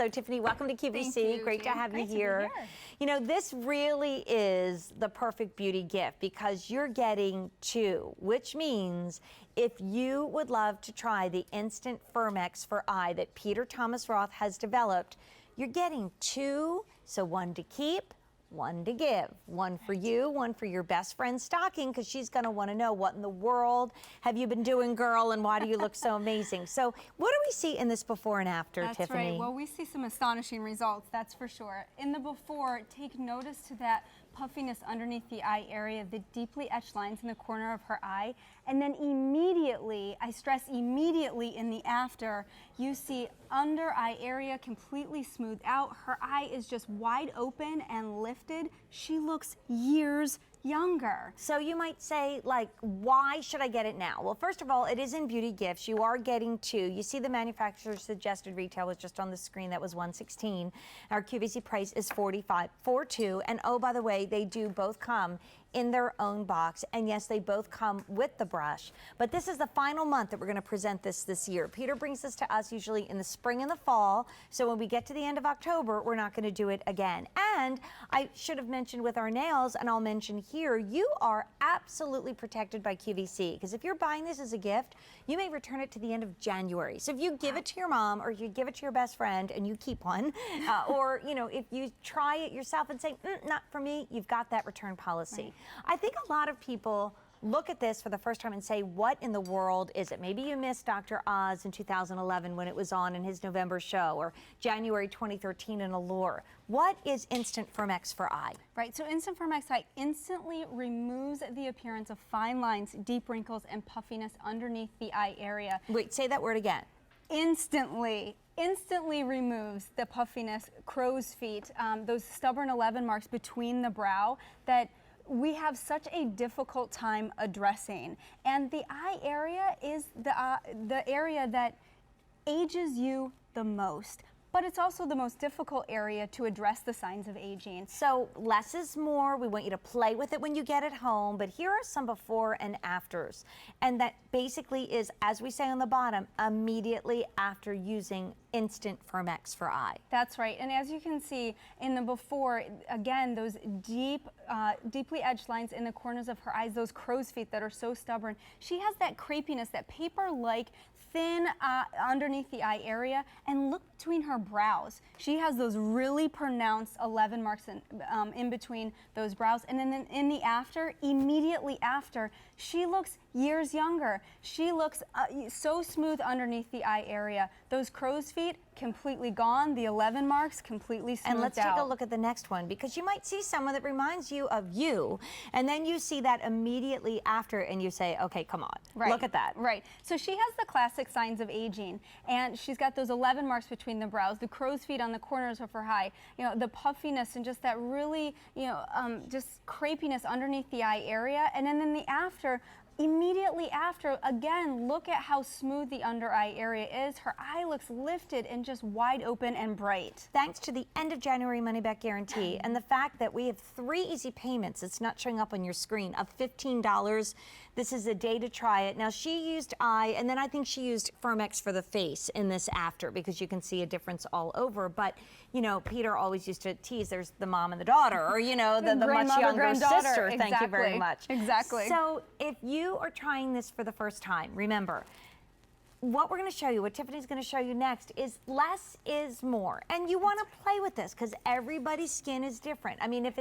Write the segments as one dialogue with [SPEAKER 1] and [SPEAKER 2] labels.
[SPEAKER 1] show. Tiffany, welcome to QVC. Great to have you here. You know, this really is the perfect beauty gift because you're getting two, which means if you would love to try the Instant Firmex for Eye that Peter Thomas Roth has developed, you're getting two, so one to keep, one to give. One for you, one for your best friend's stocking, because she's going to want to know what in the world have you been doing, girl, and why do you look so amazing? So what do we see in this before and after,
[SPEAKER 2] Tiffany?
[SPEAKER 1] That's right.
[SPEAKER 2] Well, we see some astonishing results, that's for sure. In the before, take notice to that puffiness underneath the eye area, the deeply etched lines in the corner of her eye, and then immediately, I stress immediately in the after, you see under eye area completely smoothed out. Her eye is just wide open and lifted. She looks years younger.
[SPEAKER 1] So you might say, like, why should I get it now? Well, first of all, it is in beauty gifts. You are getting two. You see the manufacturer's suggested retail was just on the screen. That was $116. Our QVC price is $45 for two. And oh, by the way, they do both come in their own box, and yes, they both come with the brush, but this is the final month that we're going to present this year. Peter brings this to us usually in the spring and the fall, so when we get to the end of October, we're not going to do it again. And I should have mentioned with our nails, and I'll mention here, you are absolutely protected by QVC, because if you're buying this as a gift, you may return it to the end of January. So if you give it to your mom, or you give it to your best friend and you keep one, or you know, if you try it yourself and say, not for me, you've got that return policy. Right. I think a lot of people look at this for the first time and say, what in the world is it? Maybe you missed Dr. Oz in 2011 when it was on in his November show, or January 2013 in Allure. What is Instant Firmex for Eye? Right,
[SPEAKER 2] so Instant Firmex Eye instantly removes the appearance of fine lines, deep wrinkles, and puffiness underneath the eye area.
[SPEAKER 1] Wait, say that word again.
[SPEAKER 2] Instantly removes the puffiness, crow's feet, those stubborn 11 marks between the brow that we have such a difficult time addressing. And the eye area is the area that ages you the most. But it's also the most difficult area to address the signs of aging.
[SPEAKER 1] So less is more. We want you to play with it when you get it home, but here are some before and afters. And that basically is, as we say on the bottom, immediately after using Instant Firmex for Eye.
[SPEAKER 2] That's right. And as you can see in the before, again, those deeply edged lines in the corners of her eyes, those crow's feet that are so stubborn. She has that crepiness, that paper-like thin underneath the eye area, and look between her brows. She has those really pronounced 11 marks in between those brows, and then in the after, immediately after, she looks years younger. She looks so smooth underneath the eye area. Those crow's feet completely gone, the 11 marks completely smoothed out.
[SPEAKER 1] And let's take a look at the next one, because you might see someone that reminds you of you, and then you see that immediately after and you say, okay, come on, look at that.
[SPEAKER 2] Right, so she has the classic signs of aging, and she's got those 11 marks between the brows, the crow's feet on the corners of her eye, you know, the puffiness and just that really, you know, just crepiness underneath the eye area, and then in the after, immediately after, again, look at how smooth the under eye area is. Her eye looks lifted and just wide open and bright.
[SPEAKER 1] Thanks to the end of January money back guarantee and the fact that we have 3 easy payments, it's not showing up on your screen, of $15. This is a day to try it. Now, she used eye, and then I think she used Firmex for the face in this after, because you can see a difference all over. But, you know, Peter always used to tease, there's the mom and the daughter, or, you know, the much younger sister. Thank you very much.
[SPEAKER 2] Exactly.
[SPEAKER 1] So if you are trying this for the first time, remember, what we're going to show you, what Tiffany's going to show you next, is less is more. And you want to play with this because everybody's skin is different. I mean, if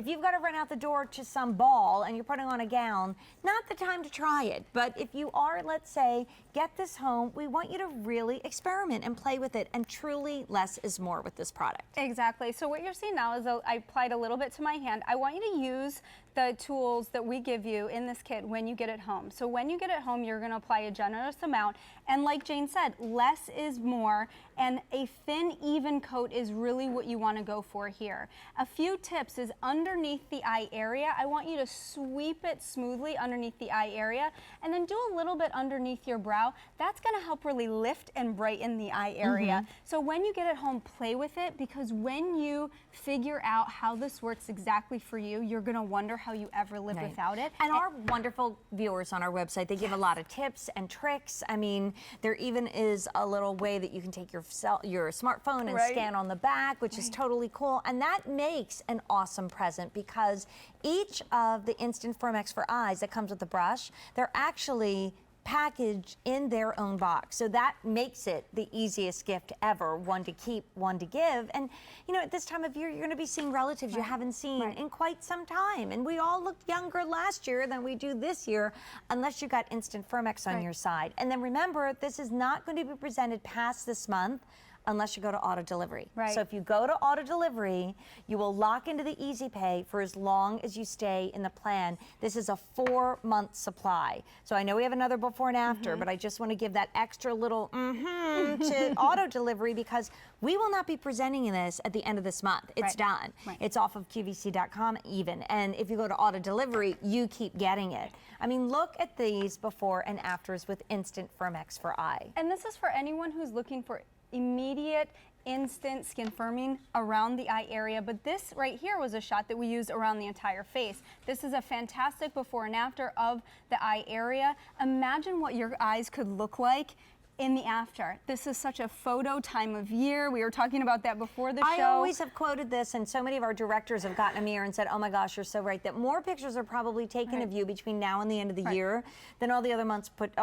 [SPEAKER 1] you've got to run out the door to some ball and you're putting on a gown, not the time to try it. But if you are, let's say, get this home, we want you to really experiment and play with it. And truly, less is more with this product.
[SPEAKER 2] Exactly. So what you're seeing now is I applied a little bit to my hand. I want you to use the tools that we give you in this kit when you get it home. So when you get it home, you're going to apply a generous amount. And like Jane said, less is more, and a thin, even coat is really what you want to go for here. A few tips is underneath the eye area, I want you to sweep it smoothly underneath the eye area, and then do a little bit underneath your brow. That's going to help really lift and brighten the eye area. So when you get it home, play with it, because when you figure out how this works exactly for you, you're going to wonder how you ever live without it.
[SPEAKER 1] And our wonderful viewers on our website, they give a lot of tips and tricks. I mean, there even is a little way that you can take your your smartphone and
[SPEAKER 2] Right.
[SPEAKER 1] scan on the back, which is totally cool. And that makes an awesome present because each of the Instant Firm X for Eyes that comes with the brush, they're actually packaged in their own box. So that makes it the easiest gift ever, one to keep, one to give. And you know, at this time of year, you're going to be seeing relatives you haven't seen in quite some time. And we all looked younger last year than we do this year, unless you got Instant Firm X on your side. And then remember, this is not going to be presented past this month unless you go to auto delivery.
[SPEAKER 2] Right.
[SPEAKER 1] So if you go to auto delivery, you will lock into the Easy Pay for as long as you stay in the plan. This is a 4-month supply. So I know we have another before and after, but I just want to give that extra little to auto delivery because we will not be presenting this at the end of this month. It's done. It's off of QVC.com even. And if you go to auto delivery, you keep getting it. I mean, look at these before and afters with Instant Firm X for Eye.
[SPEAKER 2] And this is for anyone who's looking for immediate, instant skin firming around the eye area, but this right here was a shot that we used around the entire face. This is a fantastic before and after of the eye area. Imagine what your eyes could look like in the after. This is such a photo time of year. We were talking about that before the show.
[SPEAKER 1] I always have quoted this, and so many of our directors have gotten a mirror and said, oh my gosh, you're so right, that more pictures are probably taken of you between now and the end of the year than all the other months put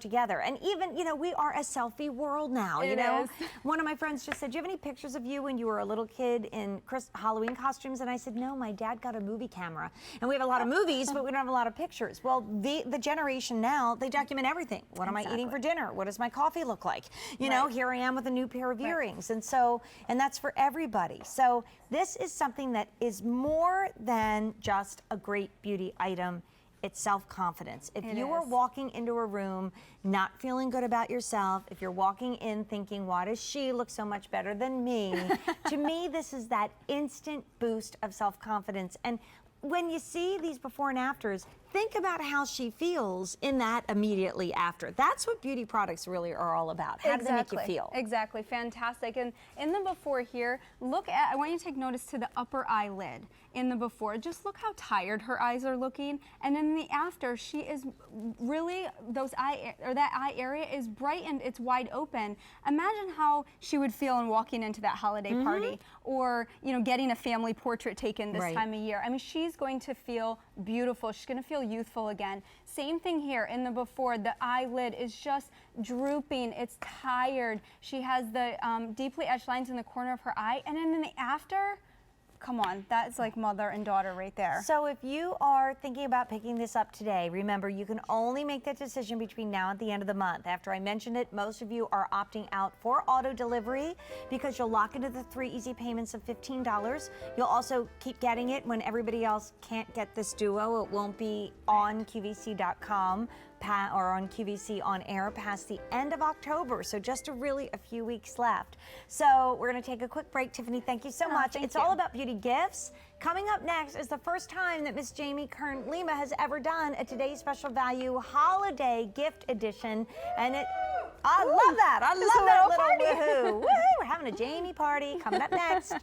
[SPEAKER 1] together. And even, you know, we are a selfie world now, you know? One of my friends just said, do you have any pictures of you when you were a little kid in Halloween costumes? And I said, no, my dad got a movie camera. And we have a lot of movies, but we don't have a lot of pictures. Well, the generation now, they document everything. What am I eating for dinner? What does my coffee look like? You know, here I am with a new pair of earrings. And so, and that's for everybody. So this is something that is more than just a great beauty item. It's self-confidence. If you are walking into a room not feeling good about yourself, if you're walking in thinking, why does she look so much better than me? To me, this is that instant boost of self-confidence. And when you see these before and afters, think about how she feels in that immediately after. That's what beauty products really are all about. How do they make you feel?
[SPEAKER 2] Exactly, fantastic. And in the before here, look at, I want you to take notice to the upper eyelid in the before. Just look how tired her eyes are looking. And in the after, she is really, that eye area is brightened, it's wide open. Imagine how she would feel in walking into that holiday party or, you know, getting a family portrait taken this time of year. I mean, she's going to feel beautiful. She's going to feel youthful again. Same thing here in the before. The eyelid is just drooping. It's tired. She has the deeply etched lines in the corner of her eye. And then in the after, come on, that's like mother and daughter right there.
[SPEAKER 1] So if you are thinking about picking this up today, remember you can only make that decision between now and the end of the month. After I mentioned it, most of you are opting out for auto delivery because you'll lock into the 3 easy payments of $15. You'll also keep getting it when everybody else can't get this duo. It won't be on QVC.com or on QVC on air past the end of October. So just a few weeks left. So we're going to take a quick break. Tiffany, thank you so much. It's all about beauty gifts. Coming up next is the first time that Miss Jamie Kern-Lima has ever done a Today's Special Value Holiday Gift Edition. And I love that. I love that little woohoo. Woohoo! We're having a Jamie party coming up next.